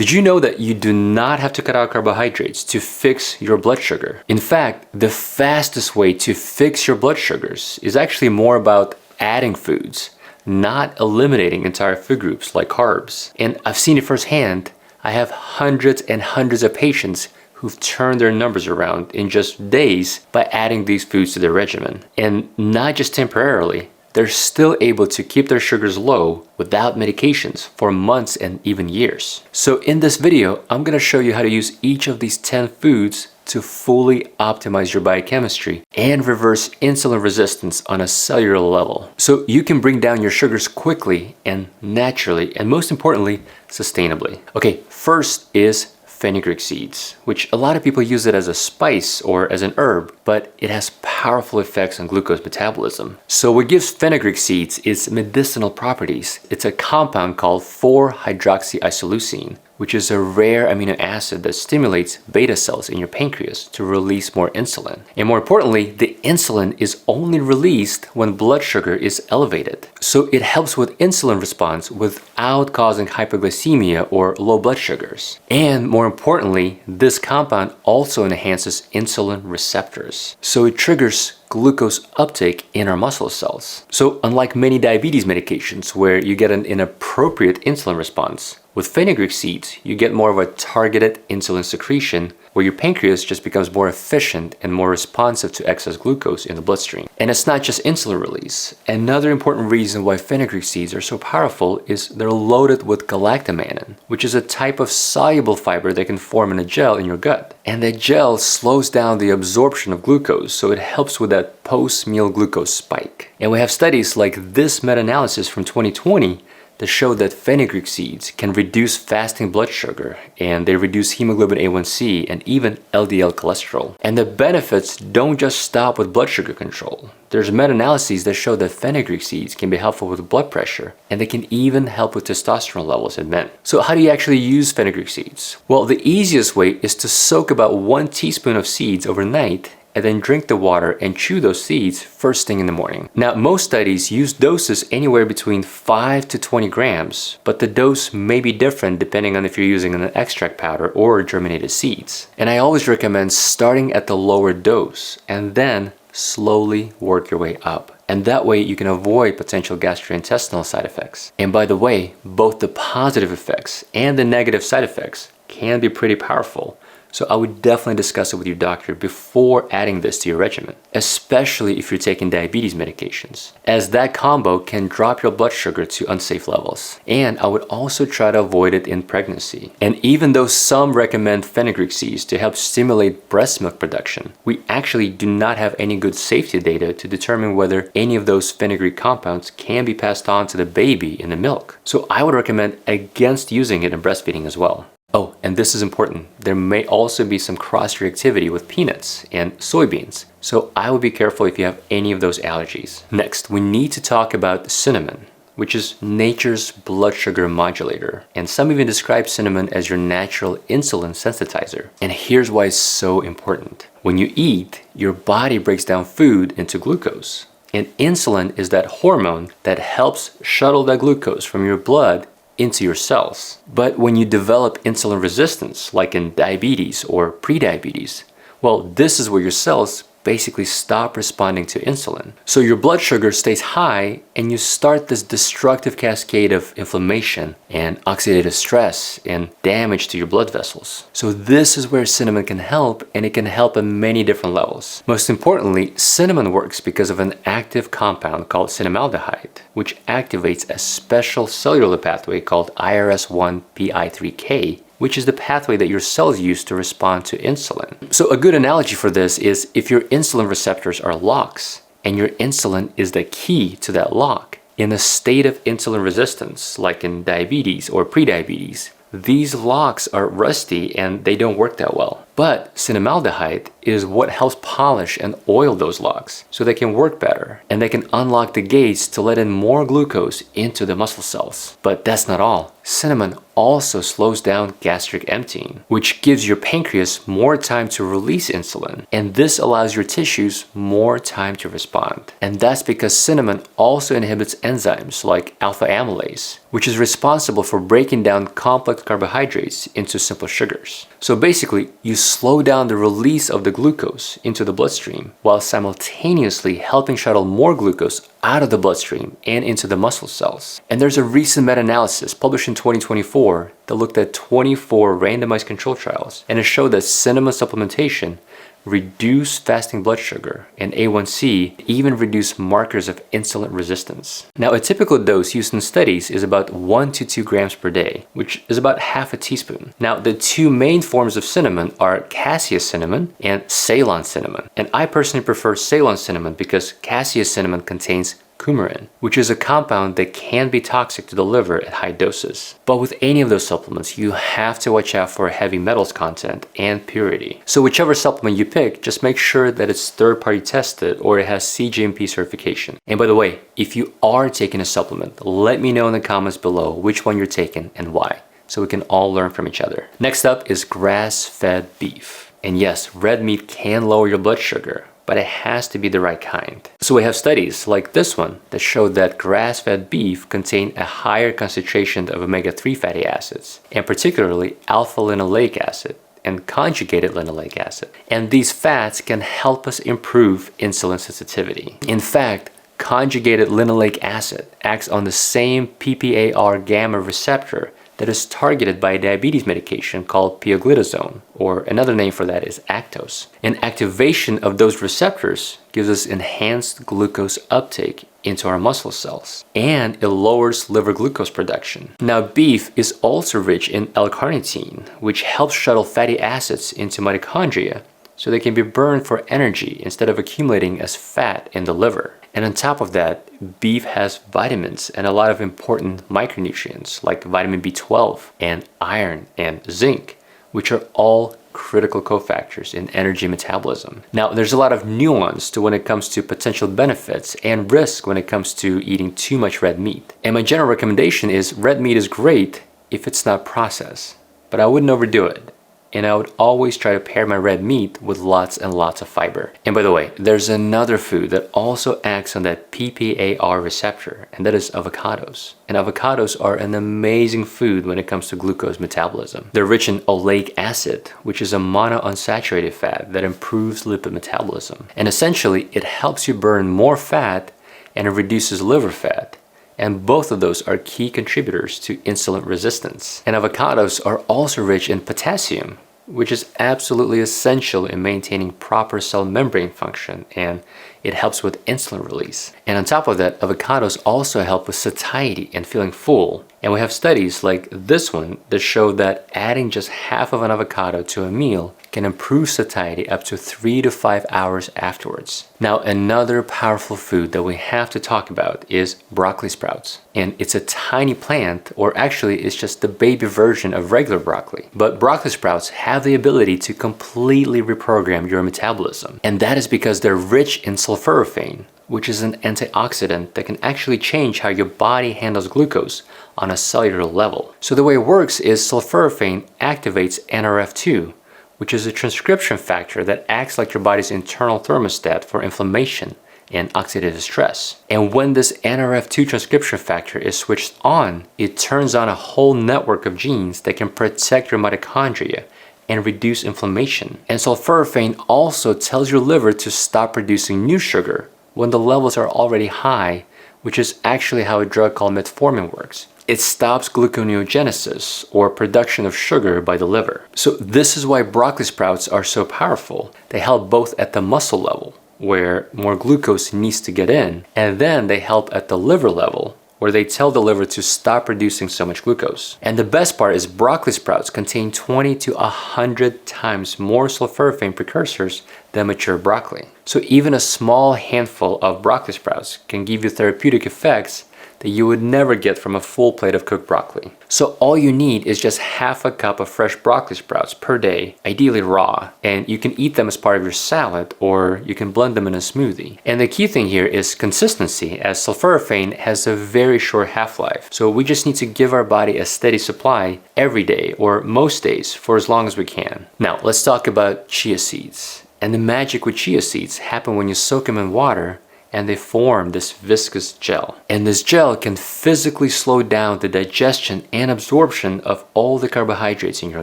Did you know that you do not have to cut out carbohydrates to fix your blood sugar? In fact, the fastest way to fix your blood sugars is actually more about adding foods, not eliminating entire food groups like carbs. And I've seen it firsthand. I have hundreds and hundreds of patients who've turned their numbers around in just days by adding these foods to their regimen. And not just temporarily, they're still able to keep their sugars low without medications for months and even years. So in this video, I'm gonna show you how to use each of these 10 foods to fully optimize your biochemistry and reverse insulin resistance on a cellular level. So you can bring down your sugars quickly and naturally, and most importantly, sustainably. Okay, first is fenugreek seeds, which a lot of people use it as a spice or as an herb, but it has powerful effects on glucose metabolism. So what gives fenugreek seeds its medicinal properties? It's a compound called 4-hydroxyisoleucine, which is a rare amino acid that stimulates beta cells in your pancreas to release more insulin. And more importantly, the insulin is only released when blood sugar is elevated. So it helps with insulin response without causing hypoglycemia or low blood sugars. And more importantly, this compound also enhances insulin receptors. So it triggers glucose uptake in our muscle cells. So unlike many diabetes medications where you get an inappropriate insulin response, with fenugreek seeds, you get more of a targeted insulin secretion where your pancreas just becomes more efficient and more responsive to excess glucose in the bloodstream. And it's not just insulin release. Another important reason why fenugreek seeds are so powerful is they're loaded with galactomannan, which is a type of soluble fiber that can form in a gel in your gut. And that gel slows down the absorption of glucose, so it helps with that post-meal glucose spike. And we have studies like this meta-analysis from 2020 that show that fenugreek seeds can reduce fasting blood sugar, and they reduce hemoglobin A1C and even LDL cholesterol. And the benefits don't just stop with blood sugar control. There's meta-analyses that show that fenugreek seeds can be helpful with blood pressure, and they can even help with testosterone levels in men. So how do you actually use fenugreek seeds? Well, the easiest way is to soak about 1 teaspoon of seeds overnight and then drink the water and chew those seeds first thing in the morning. Now, most studies use doses anywhere between 5 to 20 grams, but the dose may be different depending on if you're using an extract powder or germinated seeds. And I always recommend starting at the lower dose and then slowly work your way up. And that way you can avoid potential gastrointestinal side effects. And by the way, both the positive effects and the negative side effects can be pretty powerful. So I would definitely discuss it with your doctor before adding this to your regimen, especially if you're taking diabetes medications, as that combo can drop your blood sugar to unsafe levels. And I would also try to avoid it in pregnancy. And even though some recommend fenugreek seeds to help stimulate breast milk production, we actually do not have any good safety data to determine whether any of those fenugreek compounds can be passed on to the baby in the milk. So I would recommend against using it in breastfeeding as well. Oh, and this is important. There may also be some cross-reactivity with peanuts and soybeans. So I would be careful if you have any of those allergies. Next, we need to talk about cinnamon, which is nature's blood sugar modulator. And some even describe cinnamon as your natural insulin sensitizer. And here's why it's so important. When you eat, your body breaks down food into glucose. And insulin is that hormone that helps shuttle that glucose from your blood into your cells. But when you develop insulin resistance, like in diabetes or prediabetes, well, this is where your cells basically stop responding to insulin. So your blood sugar stays high and you start this destructive cascade of inflammation and oxidative stress and damage to your blood vessels. So this is where cinnamon can help, and it can help at many different levels. Most importantly, cinnamon works because of an active compound called cinnamaldehyde, which activates a special cellular pathway called IRS1-PI3K, which is the pathway that your cells use to respond to insulin. So a good analogy for this is if your insulin receptors are locks and your insulin is the key to that lock, in a state of insulin resistance, like in diabetes or prediabetes, these locks are rusty and they don't work that well. But cinnamaldehyde is what helps polish and oil those logs so they can work better and they can unlock the gates to let in more glucose into the muscle cells. But that's not all. Cinnamon also slows down gastric emptying, which gives your pancreas more time to release insulin, and this allows your tissues more time to respond. And that's because cinnamon also inhibits enzymes like alpha amylase, which is responsible for breaking down complex carbohydrates into simple sugars. So basically, you slow down the release of the glucose into the bloodstream while simultaneously helping shuttle more glucose out of the bloodstream and into the muscle cells. And there's a recent meta-analysis published in 2024 that looked at 24 randomized control trials, and it showed that cinnamon supplementation reduced fasting blood sugar and A1C, even reduced markers of insulin resistance. Now, a typical dose used in studies is about 1 to 2 grams per day, which is about half a teaspoon. Now, the two main forms of cinnamon are cassia cinnamon and Ceylon cinnamon. And I personally prefer Ceylon cinnamon because cassia cinnamon contains coumarin, which is a compound that can be toxic to the liver at high doses. But with any of those supplements, you have to watch out for heavy metals content and purity. So whichever supplement you pick, just make sure that it's third-party tested or it has CGMP certification. And by the way, if you are taking a supplement, let me know in the comments below which one you're taking and why, so we can all learn from each other. Next up is grass-fed beef. And yes, red meat can lower your blood sugar, but it has to be the right kind. So we have studies like this one that show that grass-fed beef contain a higher concentration of omega-3 fatty acids, and particularly alpha-linoleic acid and conjugated linoleic acid. And these fats can help us improve insulin sensitivity. In fact, conjugated linoleic acid acts on the same PPAR gamma receptor that is targeted by a diabetes medication called pioglitazone, or another name for that is Actos. And activation of those receptors gives us enhanced glucose uptake into our muscle cells, and it lowers liver glucose production. Now, beef is also rich in L-carnitine, which helps shuttle fatty acids into mitochondria so they can be burned for energy instead of accumulating as fat in the liver. And on top of that, beef has vitamins and a lot of important micronutrients like vitamin B12 and iron and zinc, which are all critical cofactors in energy metabolism. Now, there's a lot of nuance to when it comes to potential benefits and risk when it comes to eating too much red meat. And my general recommendation is red meat is great if it's not processed, but I wouldn't overdo it. And I would always try to pair my red meat with lots and lots of fiber. And by the way, there's another food that also acts on that PPAR receptor, and that is avocados. And avocados are an amazing food when it comes to glucose metabolism. They're rich in oleic acid, which is a monounsaturated fat that improves lipid metabolism. And essentially, it helps you burn more fat and it reduces liver fat. And both of those are key contributors to insulin resistance. And avocados are also rich in potassium, which is absolutely essential in maintaining proper cell membrane function, and it helps with insulin release. And on top of that, avocados also help with satiety and feeling full. And we have studies like this one that show that adding just half of an avocado to a meal can improve satiety up to 3 to 5 hours afterwards. Now, another powerful food that we have to talk about is broccoli sprouts. And it's a tiny plant, or actually it's just the baby version of regular broccoli. But broccoli sprouts have the ability to completely reprogram your metabolism. And that is because they're rich in sulforaphane, which is an antioxidant that can actually change how your body handles glucose on a cellular level. So the way it works is sulforaphane activates NRF2, which is a transcription factor that acts like your body's internal thermostat for inflammation and oxidative stress. And when this NRF2 transcription factor is switched on, it turns on a whole network of genes that can protect your mitochondria and reduce inflammation. And sulforaphane also tells your liver to stop producing new sugar when the levels are already high, which is actually how a drug called metformin works. It stops gluconeogenesis, or production of sugar, by the liver. So this is why broccoli sprouts are so powerful. They help both at the muscle level, where more glucose needs to get in, and then they help at the liver level, where they tell the liver to stop producing so much glucose. And the best part is broccoli sprouts contain 20 to 100 times more sulforaphane precursors than mature broccoli. So even a small handful of broccoli sprouts can give you therapeutic effects that you would never get from a full plate of cooked broccoli. So all you need is just half a cup of fresh broccoli sprouts per day, ideally raw, and you can eat them as part of your salad or you can blend them in a smoothie. And the key thing here is consistency, as sulforaphane has a very short half-life. So we just need to give our body a steady supply every day or most days for as long as we can. Now let's talk about chia seeds. And the magic with chia seeds happen when you soak them in water and they form this viscous gel. And this gel can physically slow down the digestion and absorption of all the carbohydrates in your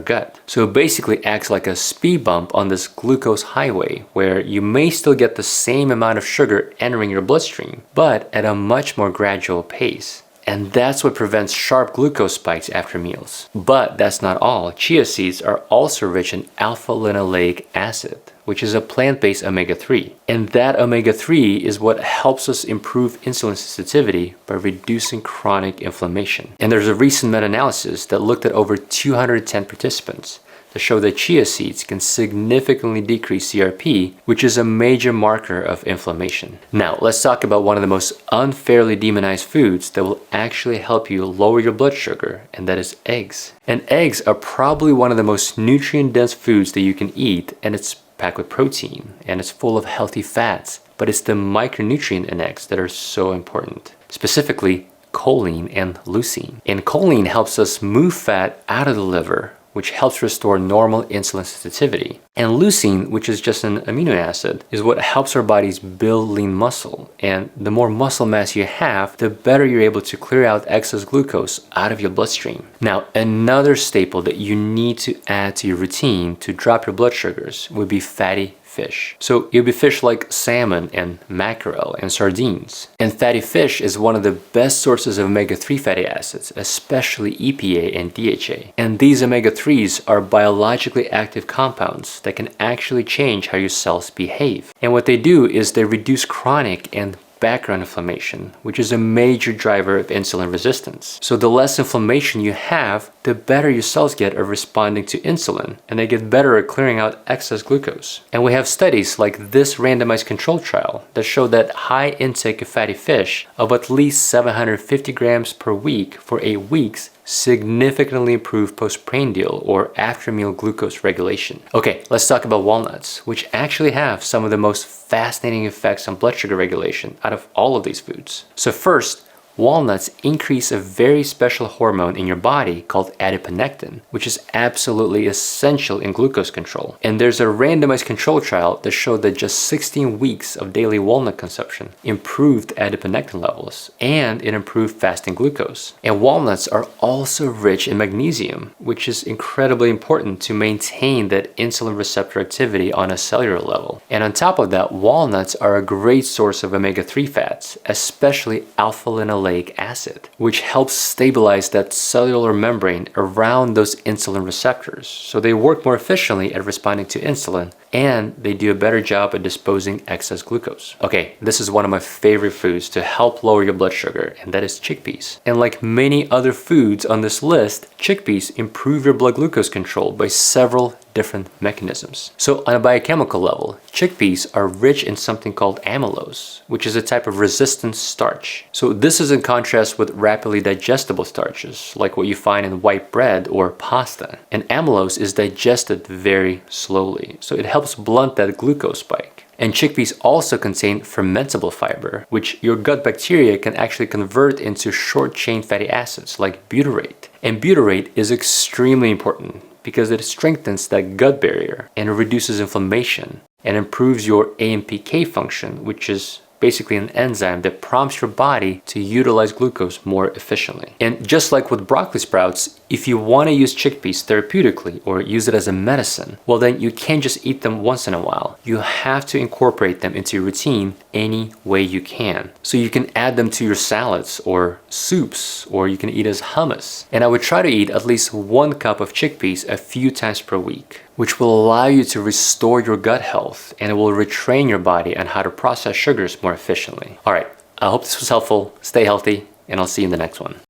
gut. So it basically acts like a speed bump on this glucose highway, where you may still get the same amount of sugar entering your bloodstream, but at a much more gradual pace. And that's what prevents sharp glucose spikes after meals. But that's not all. Chia seeds are also rich in alpha-linoleic acid, which is a plant-based omega-3. And that omega-3 is what helps us improve insulin sensitivity by reducing chronic inflammation. And there's a recent meta-analysis that looked at over 210 participants to show that chia seeds can significantly decrease CRP, which is a major marker of inflammation. Now, let's talk about one of the most unfairly demonized foods that will actually help you lower your blood sugar, and that is eggs. And eggs are probably one of the most nutrient-dense foods that you can eat, and it's packed with protein, and it's full of healthy fats, but it's the micronutrient in eggs that are so important. Specifically, choline and leucine. And choline helps us move fat out of the liver, which helps restore normal insulin sensitivity. And leucine, which is just an amino acid, is what helps our bodies build lean muscle. And the more muscle mass you have, the better you're able to clear out excess glucose out of your bloodstream. Now, another staple that you need to add to your routine to drop your blood sugars would be fatty fish. So it would be fish like salmon and mackerel and sardines. And fatty fish is one of the best sources of omega-3 fatty acids, especially EPA and DHA. And these omega-3s are biologically active compounds that can actually change how your cells behave. And what they do is they reduce chronic and background inflammation, which is a major driver of insulin resistance. So the less inflammation you have, the better your cells get at responding to insulin, and they get better at clearing out excess glucose. And we have studies like this randomized control trial that show that high intake of fatty fish of at least 750 grams per week for 8 weeks significantly improve postprandial or after meal glucose regulation. Okay, let's talk about walnuts, which actually have some of the most fascinating effects on blood sugar regulation out of all of these foods. So first, walnuts increase a very special hormone in your body called adiponectin, which is absolutely essential in glucose control. And there's a randomized control trial that showed that just 16 weeks of daily walnut consumption improved adiponectin levels, and it improved fasting glucose. And walnuts are also rich in magnesium, which is incredibly important to maintain that insulin receptor activity on a cellular level. And on top of that, walnuts are a great source of omega-3 fats, especially alpha-linoleic acid, which helps stabilize that cellular membrane around those insulin receptors. So they work more efficiently at responding to insulin, and they do a better job at disposing excess glucose. Okay, this is one of my favorite foods to help lower your blood sugar, and that is chickpeas. And like many other foods on this list, chickpeas improve your blood glucose control by several different mechanisms. So on a biochemical level, chickpeas are rich in something called amylose, which is a type of resistant starch. So this is in contrast with rapidly digestible starches, like what you find in white bread or pasta. And amylose is digested very slowly, so it helps blunt that glucose spike. And chickpeas also contain fermentable fiber, which your gut bacteria can actually convert into short-chain fatty acids like butyrate. And butyrate is extremely important because it strengthens that gut barrier and reduces inflammation and improves your AMPK function, which is basically an enzyme that prompts your body to utilize glucose more efficiently. And just like with broccoli sprouts, if you want to use chickpeas therapeutically or use it as a medicine, well then you can't just eat them once in a while. You have to incorporate them into your routine any way you can. So you can add them to your salads or soups, or you can eat as hummus. And I would try to eat at least 1 cup of chickpeas a few times per week, which will allow you to restore your gut health, and it will retrain your body on how to process sugars more efficiently. All right, I hope this was helpful. Stay healthy, and I'll see you in the next one.